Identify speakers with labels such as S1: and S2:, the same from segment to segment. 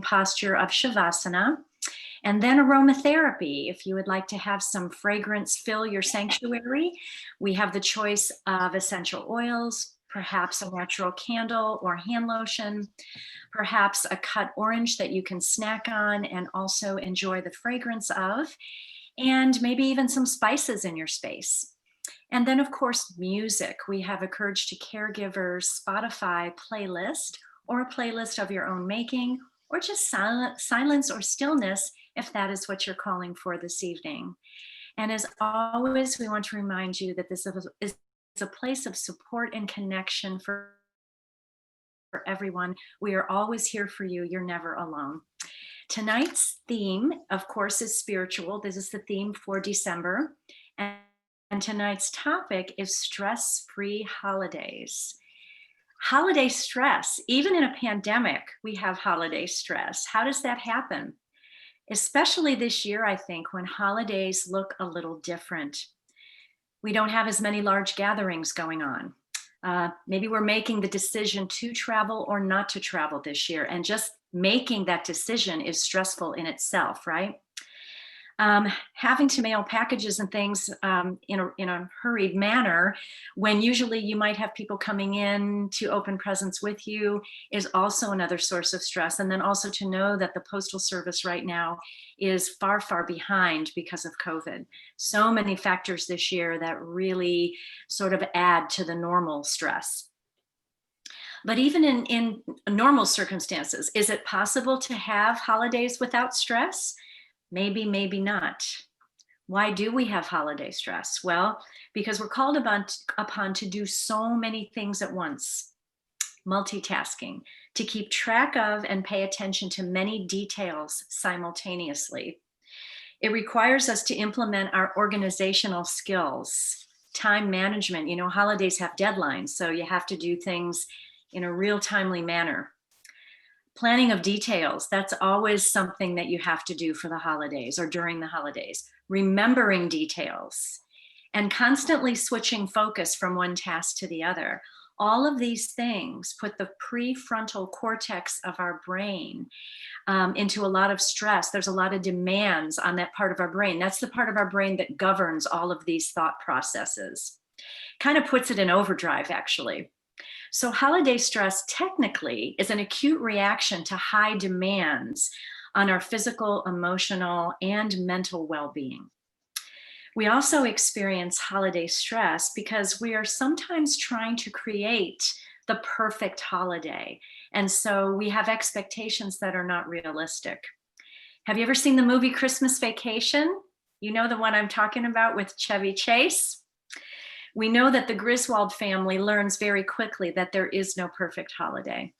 S1: posture of Shavasana, and then aromatherapy. If you would like to have some fragrance fill your sanctuary, we have the choice of essential oils, perhaps a natural candle or hand lotion, perhaps a cut orange that you can snack on and also enjoy the fragrance of, and maybe even some spices in your space. And then, of course, music. We have a Courage to Caregivers Spotify playlist, or a playlist of your own making, or just silence or stillness if that is what you're calling for this evening. And as always, we want to remind you that this is a place of support and connection for everyone. We are always here for you. You're never alone. Tonight's theme, of course, is spiritual. This is the theme for December. And tonight's topic is stress-free holidays. Holiday stress, even in a pandemic, we have holiday stress. How does that happen? Especially this year, I think, when holidays look a little different. We don't have as many large gatherings going on. Maybe we're making the decision to travel or not to travel this year, and just making that decision is stressful in itself, right? Having to mail packages and things in a hurried manner, when usually you might have people coming in to open presents with you, is also another source of stress. And then also to know that the Postal Service right now is far, far behind because of COVID. So many factors this year that really sort of add to the normal stress. But even in normal circumstances, is it possible to have holidays without stress? Maybe, maybe not. Why do we have holiday stress? Well, because we're called upon to do so many things at once. Multitasking, to keep track of and pay attention to many details simultaneously. It requires us to implement our organizational skills, time management. You know, holidays have deadlines, so you have to do things in a real timely manner. Planning of details, that's always something that you have to do for the holidays or during the holidays. Remembering details and constantly switching focus from one task to the other. All of these things put the prefrontal cortex of our brain into a lot of stress. There's a lot of demands on that part of our brain. That's the part of our brain that governs all of these thought processes. Kind of puts it in overdrive, actually. So holiday stress technically is an acute reaction to high demands on our physical, emotional, and mental well-being. We also experience holiday stress because we are sometimes trying to create the perfect holiday. And so we have expectations that are not realistic. Have you ever seen the movie Christmas Vacation? You know the one I'm talking about with Chevy Chase? We know that the Griswold family learns very quickly that there is no perfect holiday.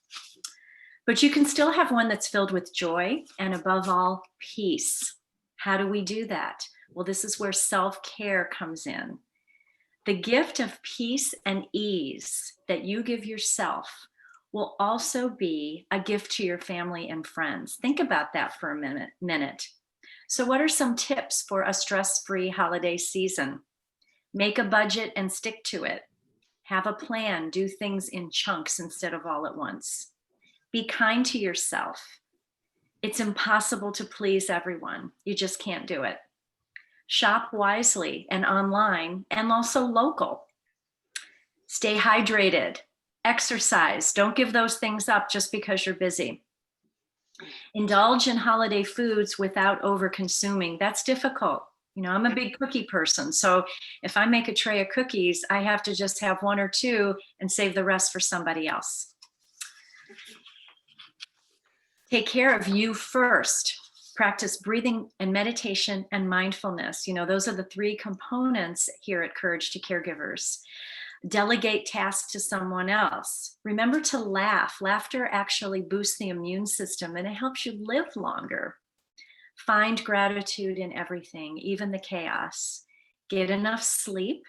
S1: But you can still have one that's filled with joy and, above all, peace. How do we do that? Well, this is where self-care comes in. The gift of peace and ease that you give yourself will also be a gift to your family and friends. Think about that for a minute. So what are some tips for a stress-free holiday season? Make a budget and stick to it. Have a plan, do things in chunks instead of all at once. Be kind to yourself. It's impossible to please everyone. You just can't do it. Shop wisely and online and also local. Stay hydrated, exercise. Don't give those things up just because you're busy. Indulge in holiday foods without over-consuming. That's difficult. You know, I'm a big cookie person. So if I make a tray of cookies, I have to just have one or two and save the rest for somebody else. Take care of you first. Practice breathing and meditation and mindfulness. You know, those are the three components here at Courage to Caregivers. Delegate tasks to someone else. Remember to laugh. Laughter actually boosts the immune system and it helps you live longer. Find gratitude in everything, even the chaos. Get enough sleep.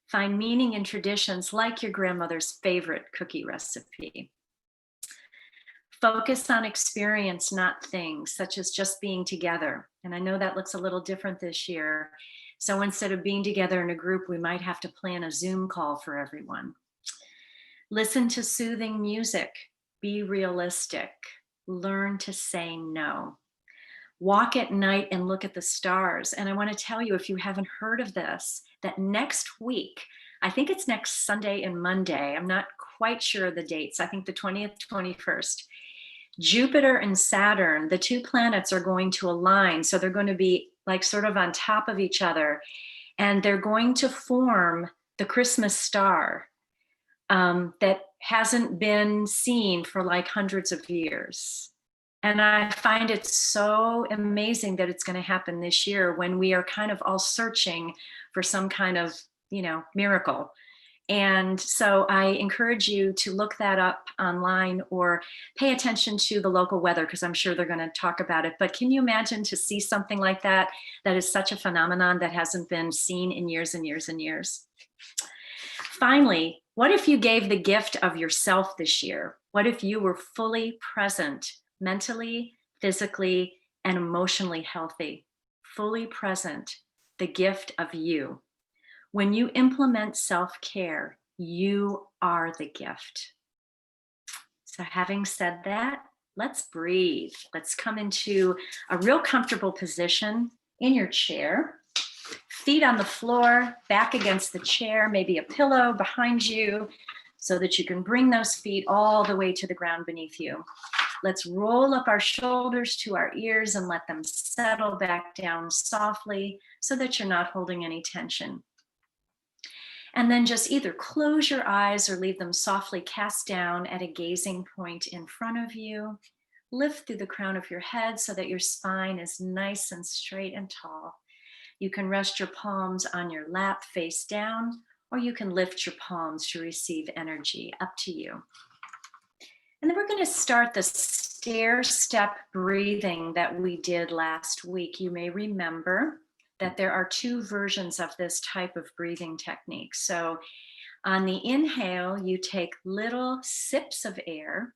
S1: Find meaning in traditions like your grandmother's favorite cookie recipe. Focus on experience, not things, such as just being together. And I know that looks a little different this year. So instead of being together in a group, we might have to plan a Zoom call for everyone. Listen to soothing music. Be realistic. Learn to say no. Walk at night and look at the stars. And I want to tell you, if you haven't heard of this, that next week, I think it's next Sunday and Monday, I'm not quite sure of the dates, I think the 20th, 21st, Jupiter and Saturn, the two planets are going to align. So they're going to be like sort of on top of each other, and they're going to form the Christmas star that hasn't been seen for like hundreds of years. And I find it so amazing that it's going to happen this year when we are kind of all searching for some kind of, miracle. And so I encourage you to look that up online or pay attention to the local weather, because I'm sure they're going to talk about it. But can you imagine to see something like that? That is such a phenomenon that hasn't been seen in years and years and years. Finally, what if you gave the gift of yourself this year? What if you were fully present, mentally, physically, and emotionally healthy? Fully present, the gift of you. When you implement self-care, you are the gift. So having said that, let's breathe. Let's come into a real comfortable position in your chair. Feet on the floor, back against the chair, maybe a pillow behind you so that you can bring those feet all the way to the ground beneath you. Let's roll up our shoulders to our ears and let them settle back down softly so that you're not holding any tension. And then just either close your eyes or leave them softly cast down at a gazing point in front of you. Lift through the crown of your head so that your spine is nice and straight and tall. You can rest your palms on your lap face down, or you can lift your palms to receive energy, up to you. And then we're going to start the stair step breathing that we did last week. You may remember that there are two versions of this type of breathing technique. So on the inhale, you take little sips of air.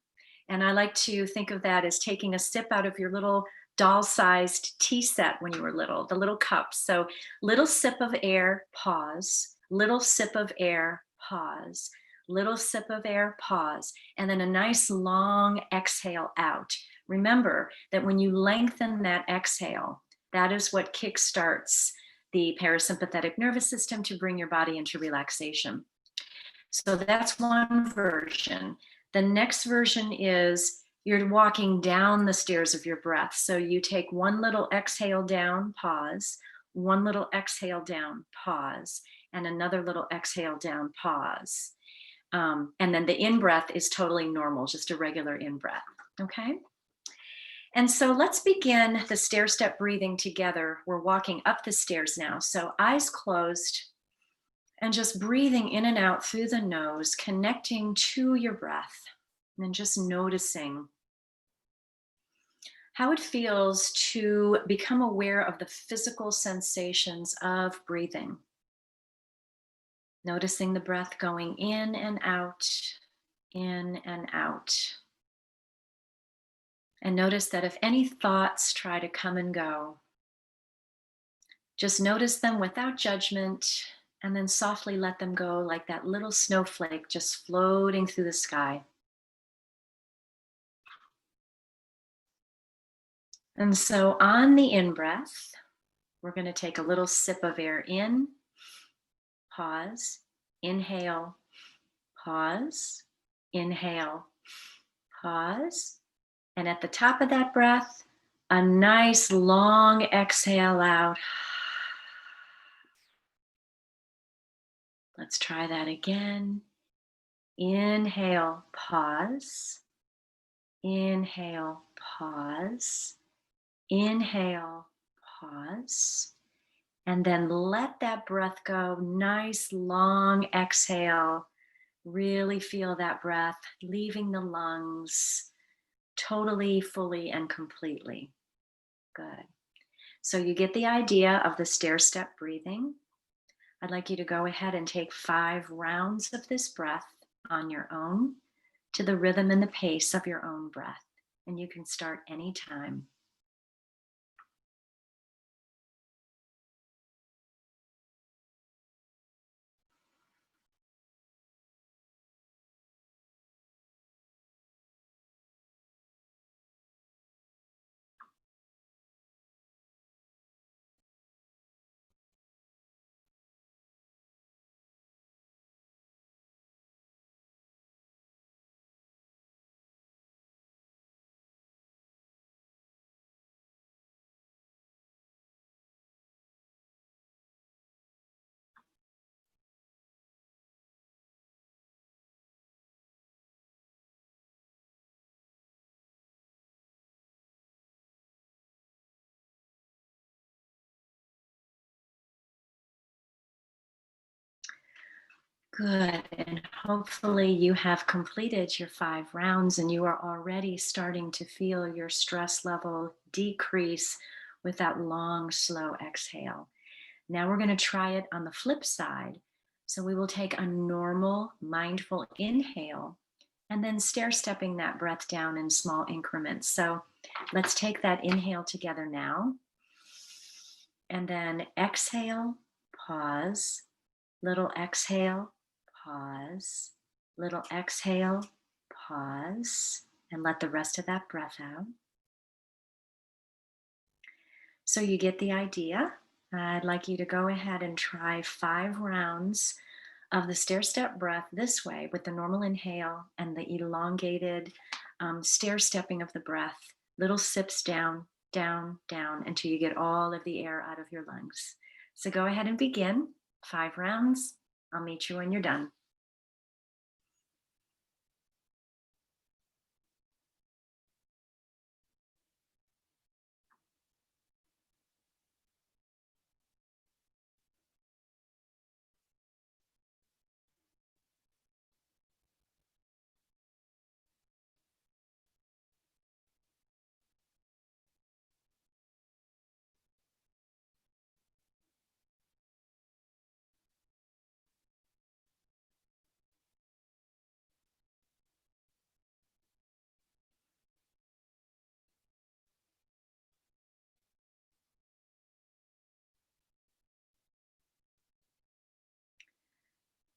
S1: And I like to think of that as taking a sip out of your little doll-sized tea set when you were little, the little cups. So little sip of air, pause, little sip of air, pause, little sip of air, pause, and then a nice long exhale out. Remember that when you lengthen that exhale, that is what kickstarts the parasympathetic nervous system to bring your body into relaxation. So that's one version. The next version is you're walking down the stairs of your breath. So you take one little exhale down, pause, one little exhale down, pause, and another little exhale down, pause. And then the in-breath is totally normal, just a regular in-breath, okay? And so let's begin the stair step breathing together. We're walking up the stairs now. So eyes closed and just breathing in and out through the nose, connecting to your breath, and then just noticing how it feels to become aware of the physical sensations of breathing. Noticing the breath going in and out, in and out. And notice that if any thoughts try to come and go, just notice them without judgment and then softly let them go like that little snowflake just floating through the sky. And so on the in-breath, we're going to take a little sip of air in, pause, inhale, pause, inhale, pause. And at the top of that breath, a nice long exhale out. Let's try that again. Inhale, pause. Inhale, pause. Inhale, pause. And then let that breath go. Nice long exhale. Really feel that breath leaving the lungs totally, fully, and completely. Good. So you get the idea of the stair step breathing. I'd like you to go ahead and take 5 rounds of this breath on your own to the rhythm and the pace of your own breath. And you can start anytime. Good. And hopefully you have completed your 5 rounds and you are already starting to feel your stress level decrease with that long, slow exhale. Now we're going to try it on the flip side. So we will take a normal, mindful inhale and then stair stepping that breath down in small increments. So let's take that inhale together now. And then exhale, pause, little exhale, pause, little exhale, pause, and let the rest of that breath out. So you get the idea. I'd like you to go ahead and try 5 rounds of the stair step breath this way with the normal inhale and the elongated stair stepping of the breath, little sips down, down, down until you get all of the air out of your lungs. So go ahead and begin 5 rounds. I'll meet you when you're done.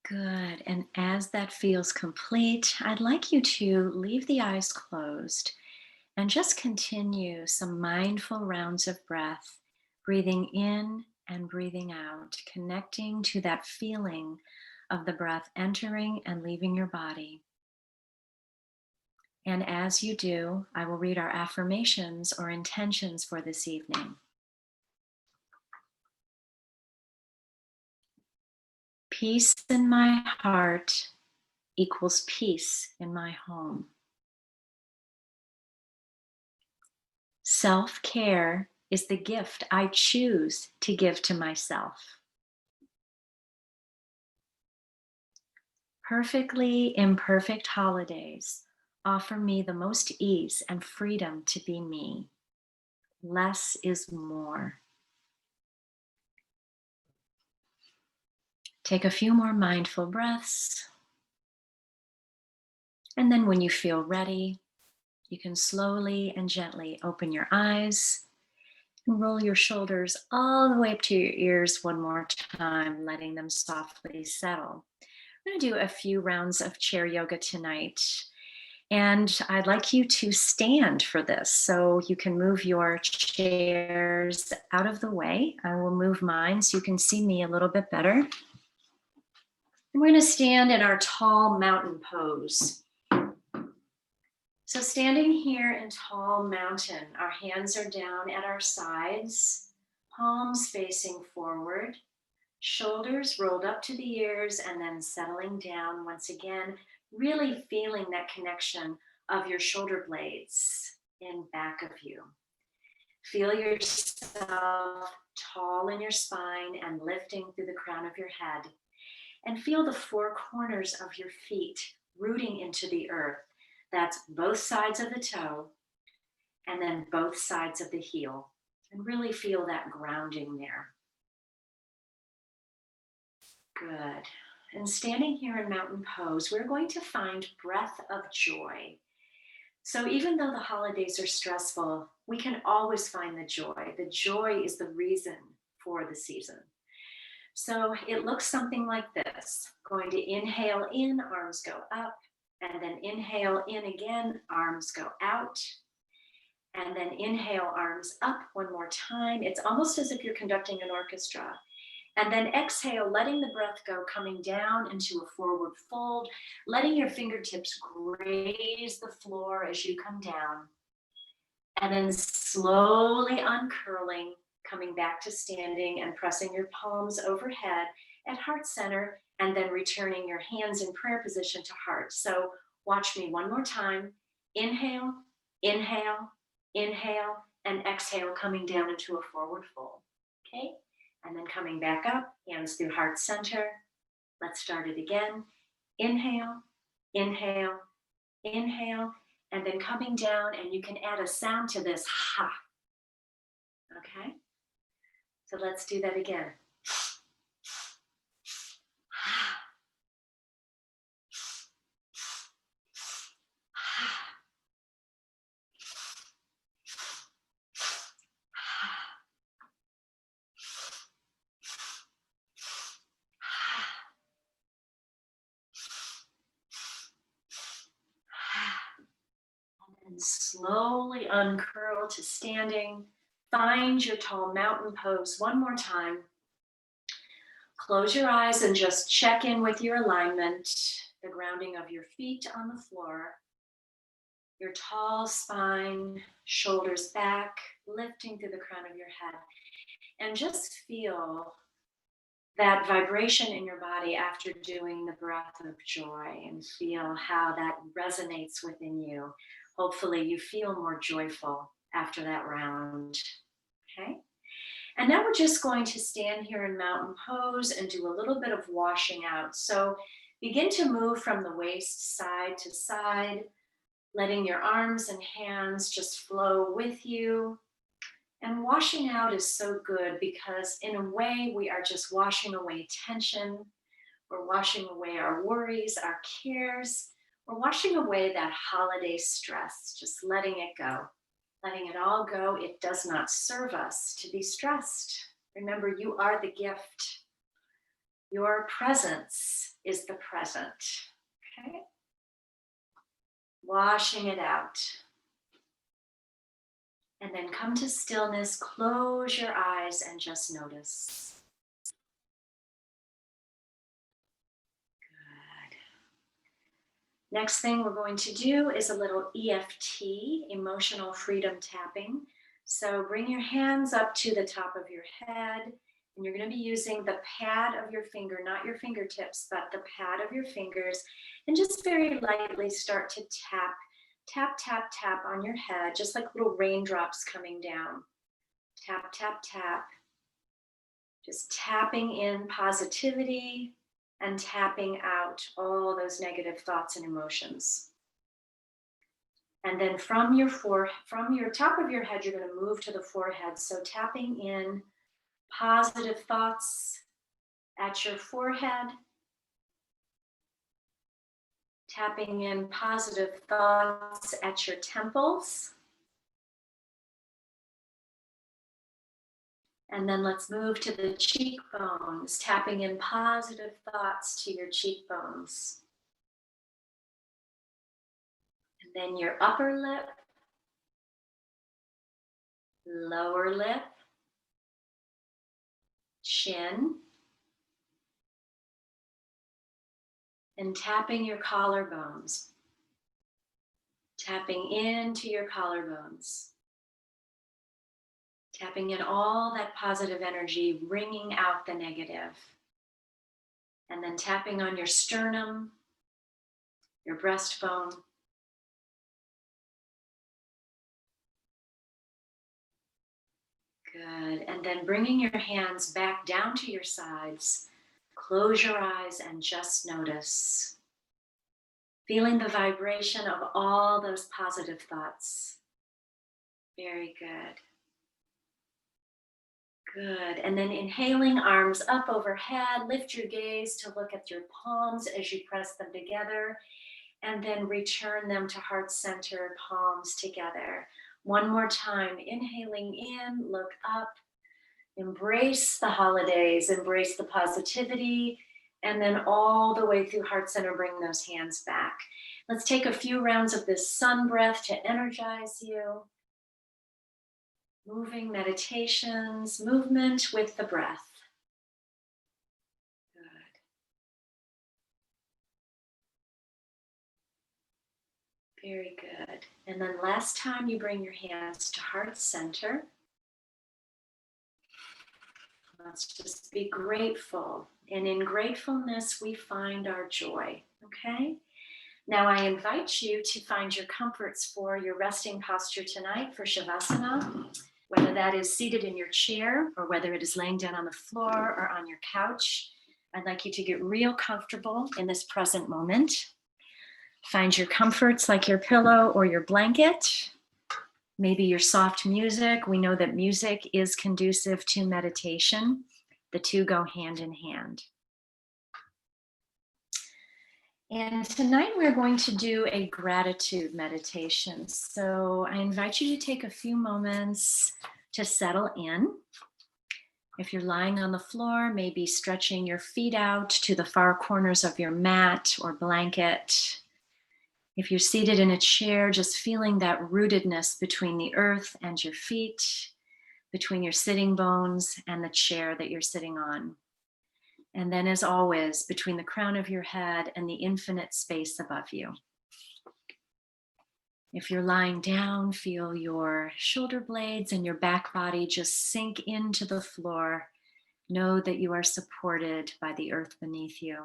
S1: Good. And as that feels complete, I'd like you to leave the eyes closed and just continue some mindful rounds of breath, breathing in and breathing out, connecting to that feeling of the breath entering and leaving your body. And as you do, I will read our affirmations or intentions for this evening. Peace in my heart equals peace in my home. Self-care is the gift I choose to give to myself. Perfectly imperfect holidays offer me the most ease and freedom to be me. Less is more. Take a few more mindful breaths. And then when you feel ready, you can slowly and gently open your eyes and roll your shoulders all the way up to your ears one more time, letting them softly settle. I'm going to do a few rounds of chair yoga tonight. And I'd like you to stand for this. So you can move your chairs out of the way. I will move mine so you can see me a little bit better. And we're going to stand in our tall mountain pose. So standing here in tall mountain, our hands are down at our sides, palms facing forward, shoulders rolled up to the ears and then settling down once again, really feeling that connection of your shoulder blades in back of you. Feel yourself tall in your spine and lifting through the crown of your head. And feel the 4 corners of your feet rooting into the earth. That's both sides of the toe and then both sides of the heel. And really feel that grounding there. Good. And standing here in mountain pose, we're going to find breath of joy. So even though the holidays are stressful, we can always find the joy. The joy is the reason for the season. So it looks something like this. Going to inhale in, arms go up, and then inhale in again, arms go out, and then inhale, arms up one more time. It's almost as if you're conducting an orchestra. And then exhale, letting the breath go, coming down into a forward fold, letting your fingertips graze the floor as you come down. And then slowly uncurling, coming back to standing and pressing your palms overhead at heart center, and then returning your hands in prayer position to heart. So watch me one more time. Inhale, inhale, inhale, and exhale, coming down into a forward fold. Okay? And then coming back up, hands through heart center, Let's start it again. Inhale, inhale, inhale, and then coming down, and you can add a sound to this, ha. Okay? So let's do that again. And slowly uncurl to standing. Find your tall mountain pose one more time. Close your eyes and just check in with your alignment, the grounding of your feet on the floor, your tall spine, shoulders back, lifting through the crown of your head. And just feel that vibration in your body after doing the breath of joy, and feel how that resonates within you. Hopefully you feel more joyful after that round. Okay? And now we're just going to stand here in mountain pose and do a little bit of washing out. So begin to move from the waist side to side, letting your arms and hands just flow with you. And washing out is so good because in a way we are just washing away tension. We're washing away our worries, our cares. We're washing away that holiday stress, just letting it go. Letting it all go. It does not serve us to be stressed. Remember, you are the gift. Your presence is the present. Okay? Washing it out. And then come to stillness, close your eyes and just notice. Good. Next thing we're going to do is a little EFT, emotional freedom tapping. So bring your hands up to the top of your head, and you're going to be using the pad of your finger, not your fingertips, but the pad of your fingers, and just very lightly start to tap. Tap, tap, tap on your head, just like little raindrops coming down. Tap, tap, tap. Just tapping in positivity and tapping out all those negative thoughts and emotions. And then from your top of your head, you're going to move to the forehead. So tapping in positive thoughts at your forehead. Tapping in positive thoughts at your temples. And then let's move to the cheekbones, tapping in positive thoughts to your cheekbones. And then your upper lip, lower lip, chin, and tapping your collarbones. Tapping into your collarbones. Tapping in all that positive energy, wringing out the negative. And then tapping on your sternum, your breastbone. Good. And then bringing your hands back down to your sides. Close your eyes and just notice. Feeling the vibration of all those positive thoughts. Very good. Good. And then inhaling, arms up overhead. Lift your gaze to look at your palms as you press them together. And then return them to heart center, palms together. One more time. Inhaling in, look up. Embrace the holidays, embrace the positivity, and then all the way through heart center, bring those hands back. Let's take a few rounds of this sun breath to energize you. Moving meditations, movement with the breath. Good. Very good. And then last time you bring your hands to heart center. Let's just be grateful. And in gratefulness, we find our joy. Okay? Now I invite you to find your comforts for your resting posture tonight for Shavasana, whether that is seated in your chair or whether it is laying down on the floor or on your couch. I'd like you to get real comfortable in this present moment. Find your comforts like your pillow or your blanket, maybe your soft music. We know that music is conducive to meditation. The two go hand in hand. And tonight we're going to do a gratitude meditation. So I invite you to take a few moments to settle in. If you're lying on the floor, maybe stretching your feet out to the far corners of your mat or blanket. If you're seated in a chair, just feeling that rootedness between the earth and your feet, between your sitting bones and the chair that you're sitting on. And then, as always, between the crown of your head and the infinite space above you. If you're lying down, feel your shoulder blades and your back body just sink into the floor. Know that you are supported by the earth beneath you.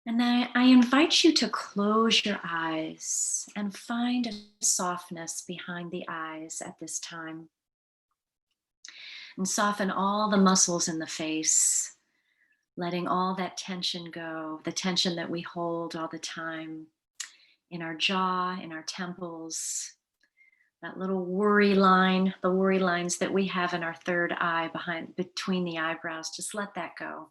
S1: And then I invite you to close your eyes and find a softness behind the eyes at this time. And soften all the muscles in the face, letting all that tension go, the tension that we hold all the time in our jaw, in our temples, that little worry line, the worry lines that we have in our third eye between the eyebrows. Just let that go.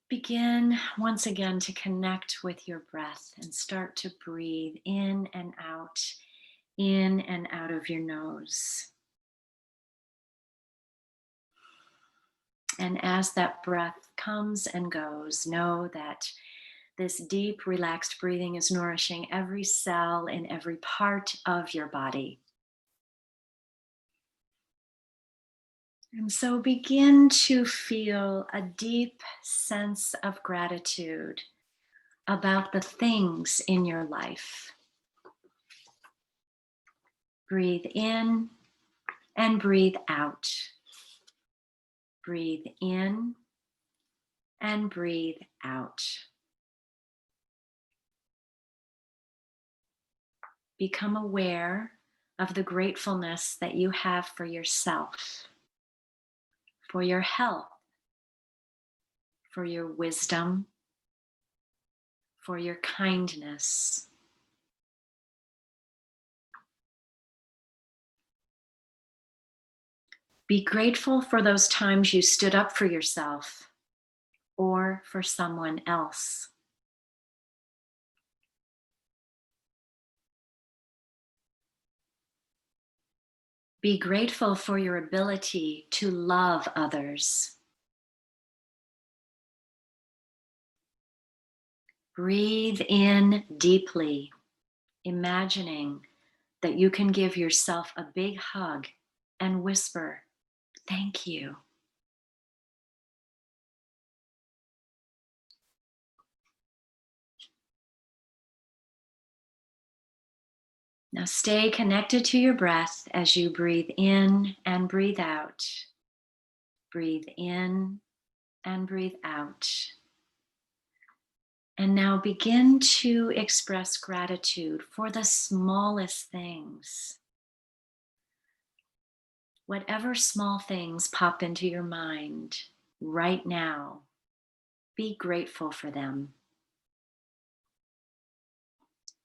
S1: Begin once again to connect with your breath and start to breathe in and out of your nose. And as that breath comes and goes, know that this deep, relaxed breathing is nourishing every cell in every part of your body. And so begin to feel a deep sense of gratitude about the things in your life. Breathe in and breathe out. Breathe in and breathe out. Become aware of the gratefulness that you have for yourself, for your health, for your wisdom, for your kindness. Be grateful for those times you stood up for yourself or for someone else. Be grateful for your ability to love others. Breathe in deeply, imagining that you can give yourself a big hug and whisper, "Thank you." Now stay connected to your breath as you breathe in and breathe out. Breathe in and breathe out. And now begin to express gratitude for the smallest things. Whatever small things pop into your mind right now, be grateful for them.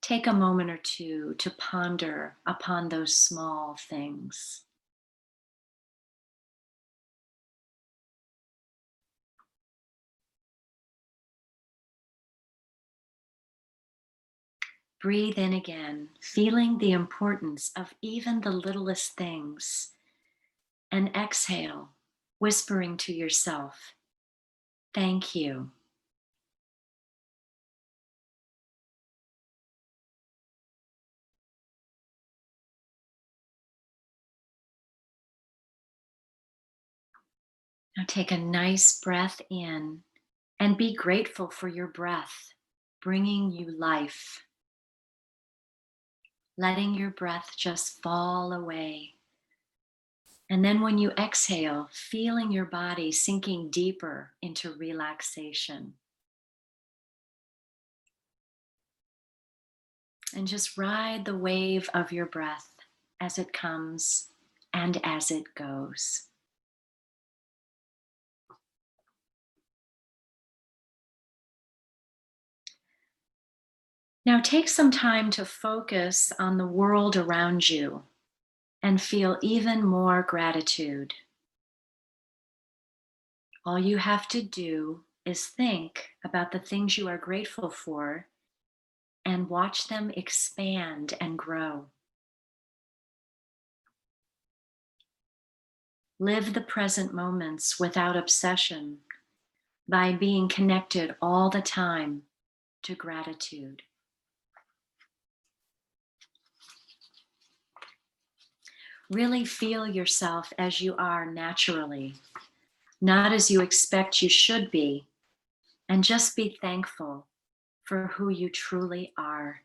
S1: Take a moment or two to ponder upon those small things. Breathe in again, feeling the importance of even the littlest things. And exhale, whispering to yourself, "Thank you." Now take a nice breath in and be grateful for your breath, bringing you life. Letting your breath just fall away. And then when you exhale, feeling your body sinking deeper into relaxation. And just ride the wave of your breath as it comes and as it goes. Now take some time to focus on the world around you and feel even more gratitude. All you have to do is think about the things you are grateful for and watch them expand and grow. Live the present moments without obsession by being connected all the time to gratitude. Really feel yourself as you are naturally, not as you expect you should be, and just be thankful for who you truly are.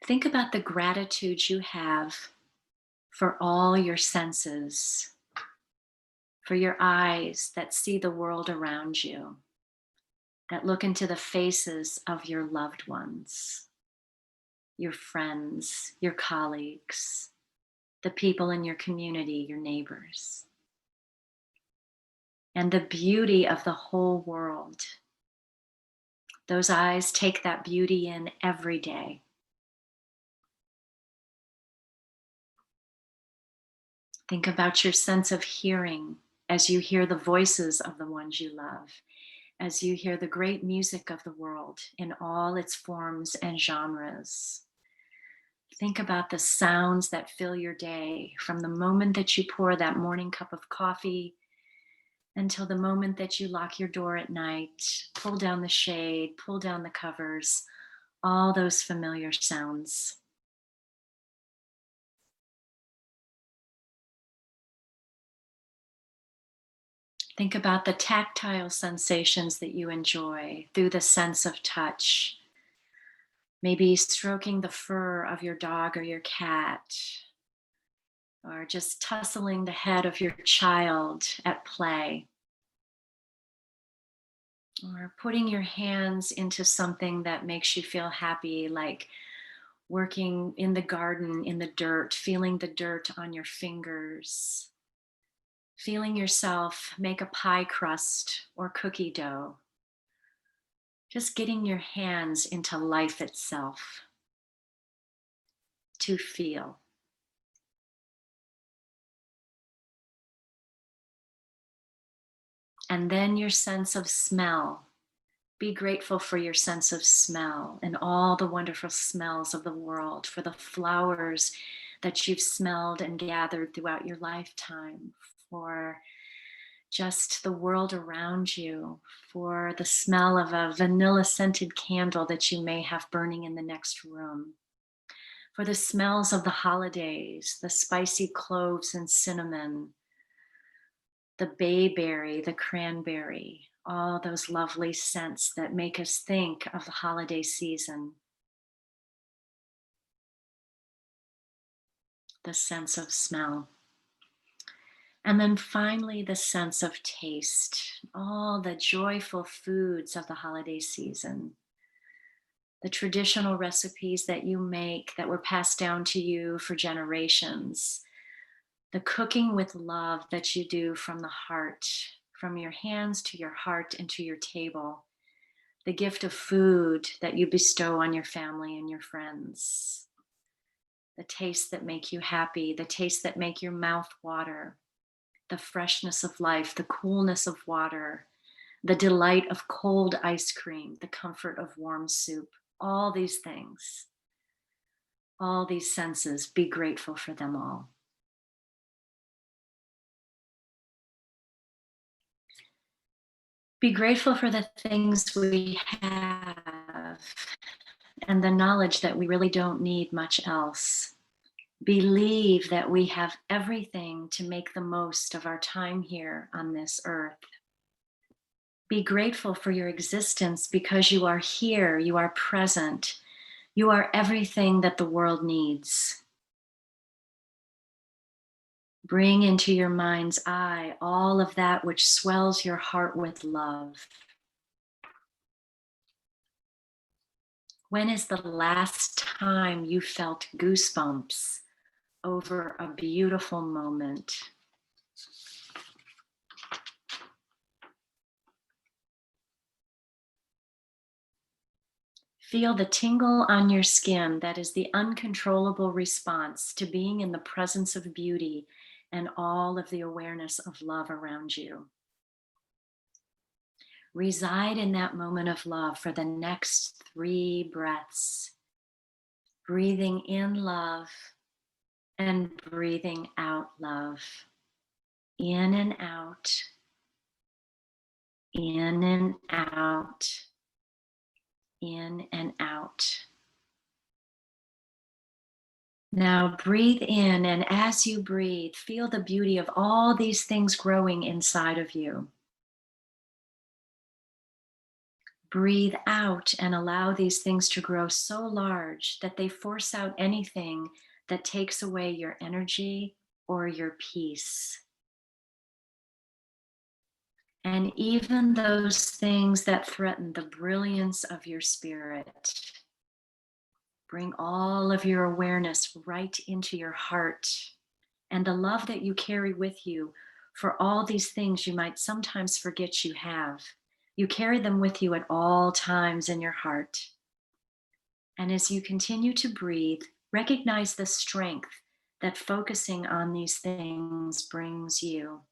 S1: Think about the gratitude you have for all your senses, for your eyes that see the world around you, that look into the faces of your loved ones, your friends, your colleagues, the people in your community, your neighbors, and the beauty of the whole world. Those eyes take that beauty in every day. Think about your sense of hearing as you hear the voices of the ones you love, as you hear the great music of the world in all its forms and genres. Think about the sounds that fill your day from the moment that you pour that morning cup of coffee until the moment that you lock your door at night, pull down the shade, pull down the covers, all those familiar sounds. Think about the tactile sensations that you enjoy through the sense of touch. Maybe stroking the fur of your dog or your cat, or just tussling the head of your child at play, or putting your hands into something that makes you feel happy, like working in the garden in the dirt, feeling the dirt on your fingers, feeling yourself make a pie crust or cookie dough. Just getting your hands into life itself to feel. And then your sense of smell. Be grateful for your sense of smell and all the wonderful smells of the world, for the flowers that you've smelled and gathered throughout your lifetime, for just the world around you, for the smell of a vanilla scented candle that you may have burning in the next room, for the smells of the holidays, the spicy cloves and cinnamon, the bayberry, the cranberry, all those lovely scents that make us think of the holiday season. The sense of smell. And then finally, the sense of taste, all the joyful foods of the holiday season, the traditional recipes that you make that were passed down to you for generations, the cooking with love that you do from the heart, from your hands to your heart and to your table, the gift of food that you bestow on your family and your friends, the tastes that make you happy, the tastes that make your mouth water, the freshness of life, the coolness of water, the delight of cold ice cream, the comfort of warm soup, all these things, all these senses, be grateful for them all. Be grateful for the things we have and the knowledge that we really don't need much else. Believe that we have everything to make the most of our time here on this earth. Be grateful for your existence because you are here, you are present, you are everything that the world needs. Bring into your mind's eye all of that which swells your heart with love. When is the last time you felt goosebumps over a beautiful moment? Feel the tingle on your skin. That is the uncontrollable response to being in the presence of beauty and all of the awareness of love around you. Reside in that moment of love for the next 3 breaths, breathing in love and breathing out love. In and out, in and out, in and out. Now breathe in, and as you breathe, feel the beauty of all these things growing inside of you. Breathe out and allow these things to grow so large that they force out anything that takes away your energy or your peace. And even those things that threaten the brilliance of your spirit. Bring all of your awareness right into your heart and the love that you carry with you for all these things you might sometimes forget you have. You carry them with you at all times in your heart. And as you continue to breathe, recognize the strength that focusing on these things brings you.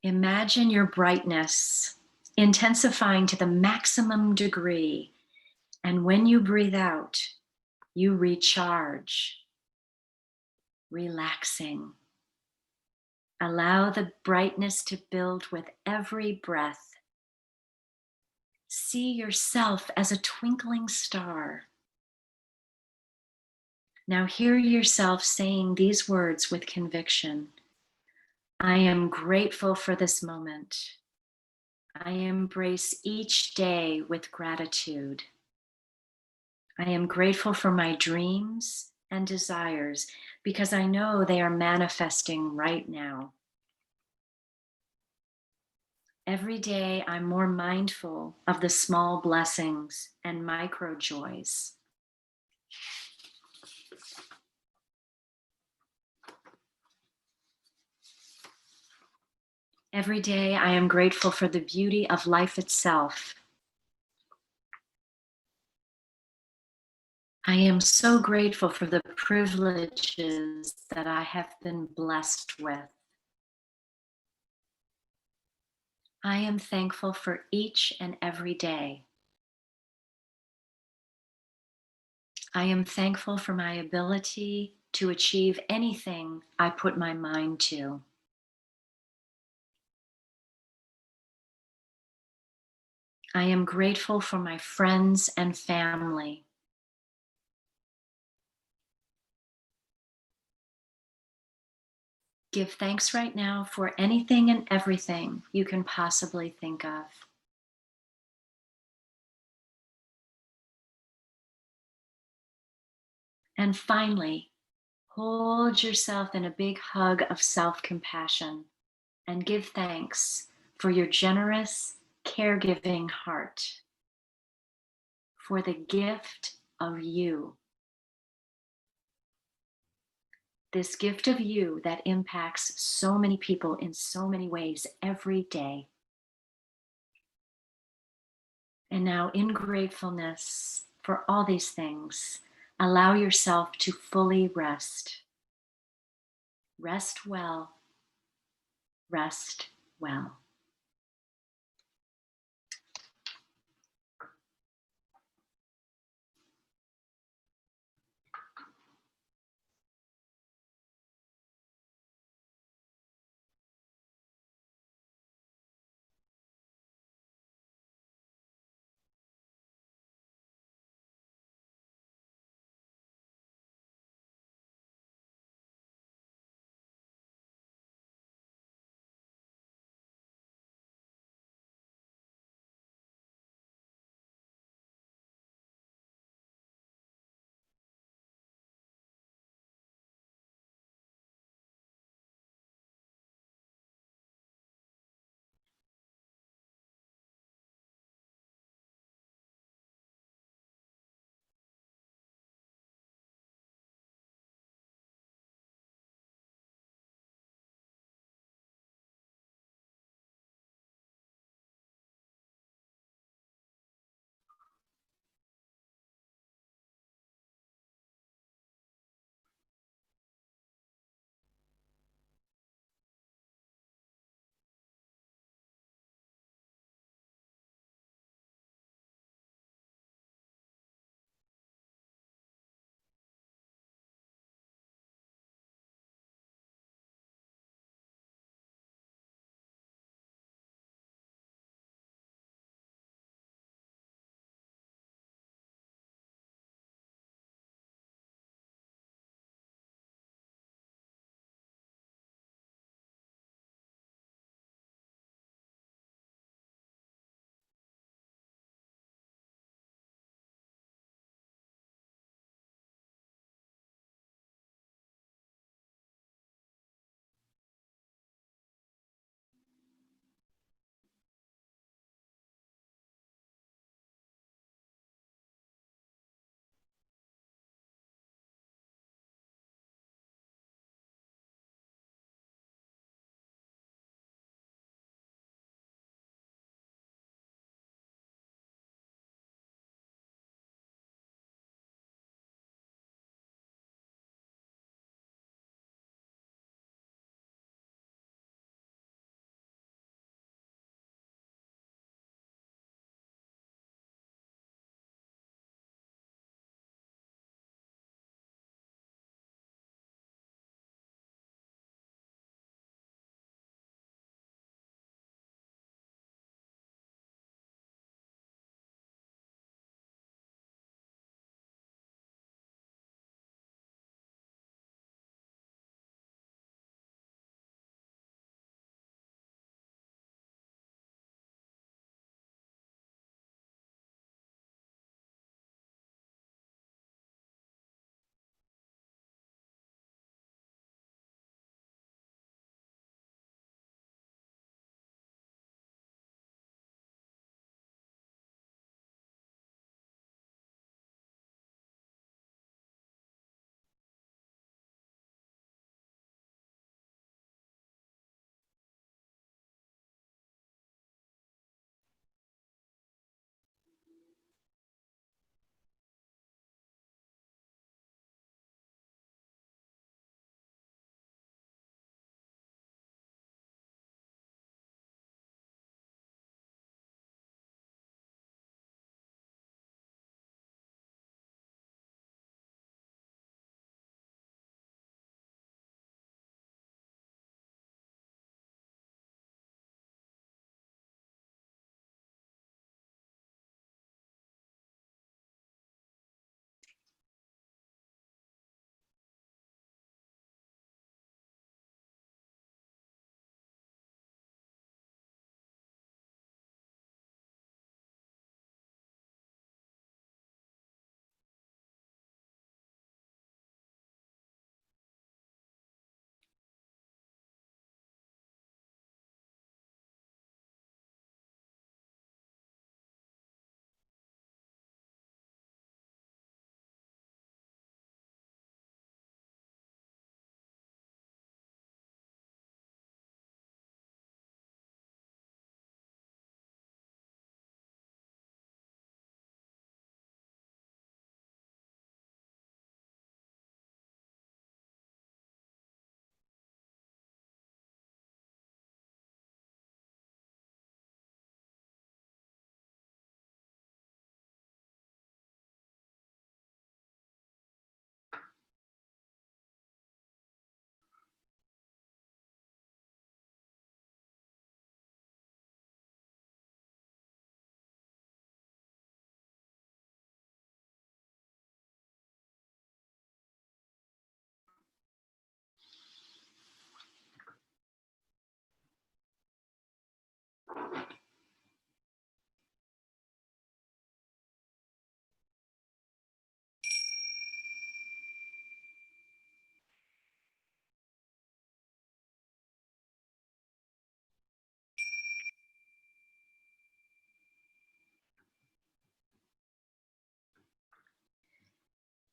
S1: Imagine your brightness intensifying to the maximum degree. And when you breathe out, you recharge, relaxing. Allow the brightness to build with every breath. See yourself as a twinkling star. Now hear yourself saying these words with conviction. I am grateful for this moment. I embrace each day with gratitude. I am grateful for my dreams and desires because I know they are manifesting right now. Every day, I'm more mindful of the small blessings and micro joys. Every day, I am grateful for the beauty of life itself. I am so grateful for the privileges that I have been blessed with. I am thankful for each and every day. I am thankful for my ability to achieve anything I put my mind to. I am grateful for my friends and family. Give thanks right now for anything and everything you can possibly think of. And finally, hold yourself in a big hug of self-compassion and give thanks for your generous, caregiving heart, for the gift of you. This gift of you that impacts so many people in so many ways every day. And now, in gratefulness for all these things, allow yourself to fully rest. Rest well. Rest well.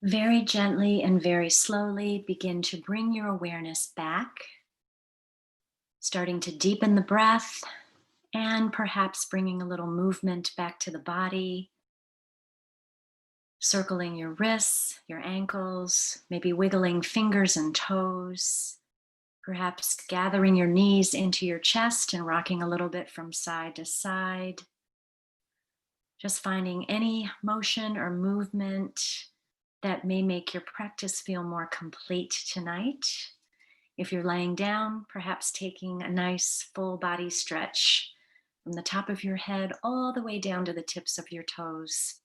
S1: Very gently and very slowly begin to bring your awareness back, starting to deepen the breath and perhaps bringing a little movement back to the body, circling your wrists, your ankles, maybe wiggling fingers and toes, perhaps gathering your knees into your chest and rocking a little bit from side to side. Just finding any motion or movement that may make your practice feel more complete tonight. If you're laying down, perhaps taking a nice full body stretch from the top of your head all the way down to the tips of your toes.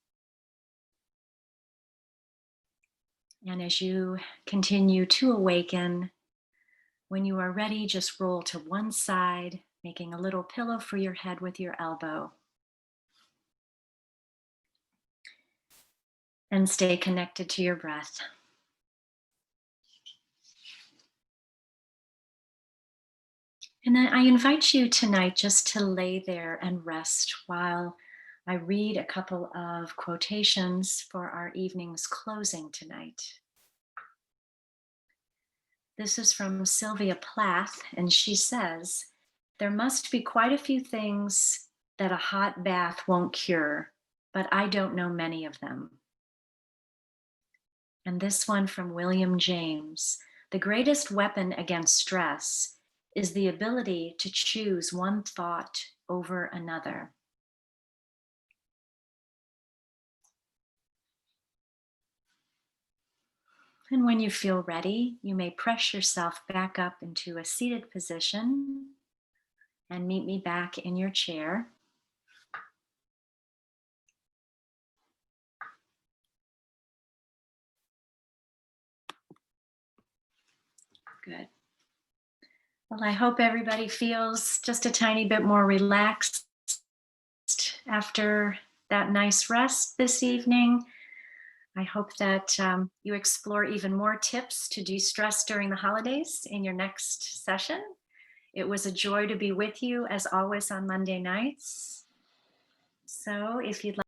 S1: And as you continue to awaken, when you are ready, just roll to one side, making a little pillow for your head with your elbow. And stay connected to your breath. And then I invite you tonight just to lay there and rest while I read a couple of quotations for our evening's closing tonight. This is from Sylvia Plath, and she says, "There must be quite a few things that a hot bath won't cure, but I don't know many of them." And this one from William James, "The greatest weapon against stress is the ability to choose one thought over another." And when you feel ready, you may press yourself back up into a seated position and meet me back in your chair. Good. Well, I hope everybody feels just a tiny bit more relaxed after that nice rest this evening. I hope that you explore even more tips to de-stress during the holidays in your next session. It was a joy to be with you as always on Monday nights. So if you'd like